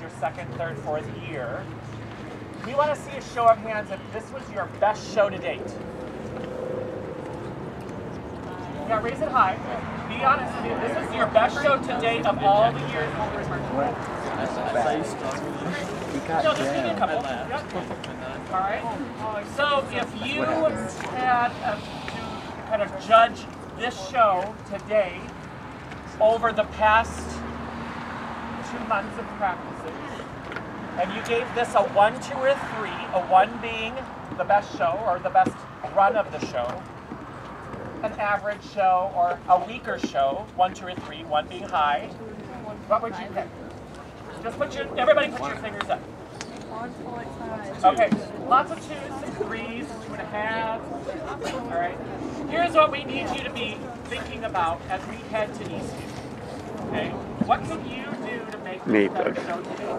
your second, third, fourth year. We want to see a show of hands if this was your best show to date. Yeah, raise it high. Be honest with you. This is your best show to date of all the years. No, just give me a couple. Yep. All right. So if you had to kind of judge this show today over the past 2 months of practices, and you gave this a 1, 2, or 3, a 1 being the best show or the best run of the show, an average show or a weaker show, 1, 2, or 3, 1 being high, what would you pick? Just everybody put your fingers up. Okay, lots of 2s and 3s, 2.5. All right. Here's what we need you to be thinking about as we head to Eastview. Okay, what can you do to make this better show today?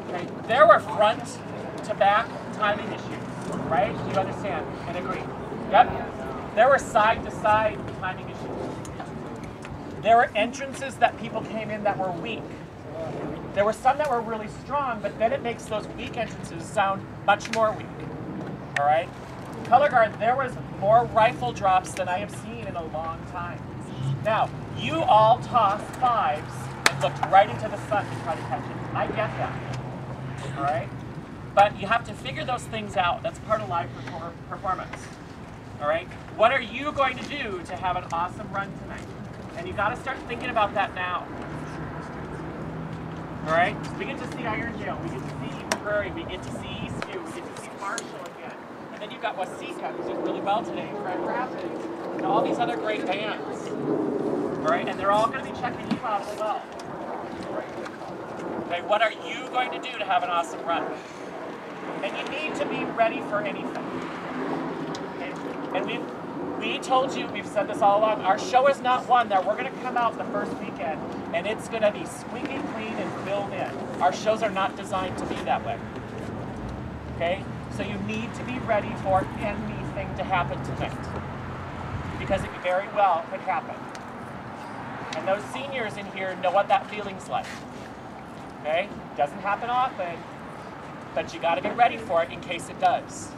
Okay, there were front to back timing issues, right? Do you understand and agree? Yep. There were side to side timing issues. There were entrances that people came in that were weak. There were some that were really strong, but then it makes those weak entrances sound much more weak. All right? Color guard, there was more rifle drops than I have seen in a long time. Now, you all tossed 5s and looked right into the sun to try to catch it. I get that. All right? But you have to figure those things out. That's part of live performance. All right? What are you going to do to have an awesome run tonight? And you got to start thinking about that now. All right? So we get to see Irondale, we get to see Eden Prairie, we get to see Eastview, we get to see Marshall again. And then you've got Waseca, who's doing really well today, Grand Rapids, and all these other great bands. All right? And they're all going to be checking you out as well. Okay, what are you going to do to have an awesome run? And you need to be ready for anything. Okay? And we told you, we've said this all along, our show is not one that we're going to come out the first weekend and it's going to be squeaky clean and filled in. Our shows are not designed to be that way. Okay? So you need to be ready for anything to happen tonight. Because it very well could happen. And those seniors in here know what that feeling's like. Okay? Doesn't happen often, but you got to be ready for it in case it does.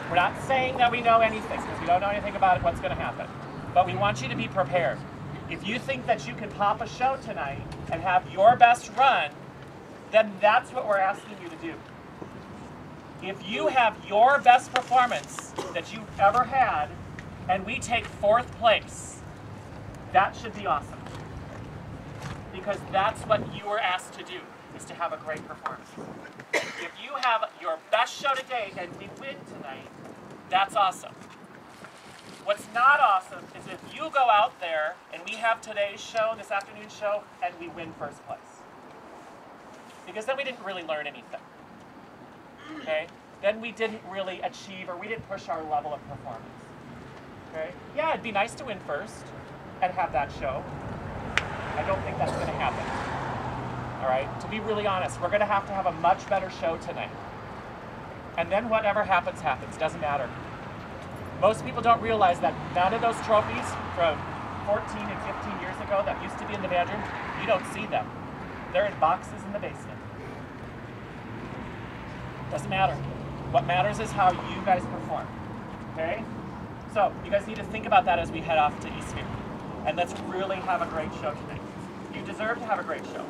We're not saying that we know anything, because we don't know anything about it, what's going to happen. But we want you to be prepared. If you think that you can pop a show tonight and have your best run, then that's what we're asking you to do. If you have your best performance that you've ever had, and we take 4th place, that should be awesome. Because that's what you were asked to do, is to have a great performance. If you have your best show to date and we win tonight, that's awesome. What's not awesome is if you go out there and we have today's show, this afternoon's show, and we win 1st place. Because then we didn't really learn anything. Okay? Then we didn't really achieve, or we didn't push our level of performance. Okay? Yeah, it'd be nice to win 1st and have that show. I don't think that's going to happen. All right? To be really honest, we're going to have a much better show tonight. And then whatever happens, happens. Doesn't matter. Most people don't realize that none of those trophies from 14 and 15 years ago that used to be in the bedroom, you don't see them. They're in boxes in the basement. Doesn't matter. What matters is how you guys perform. Okay? So, you guys need to think about that as we head off to Eastview. And let's really have a great show tonight. You deserve to have a great show.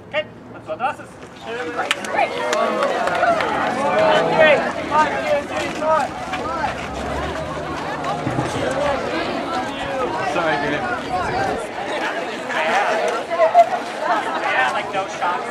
Okay, let's go to us. Great. Great. Sorry, dude. Yeah, like no shots.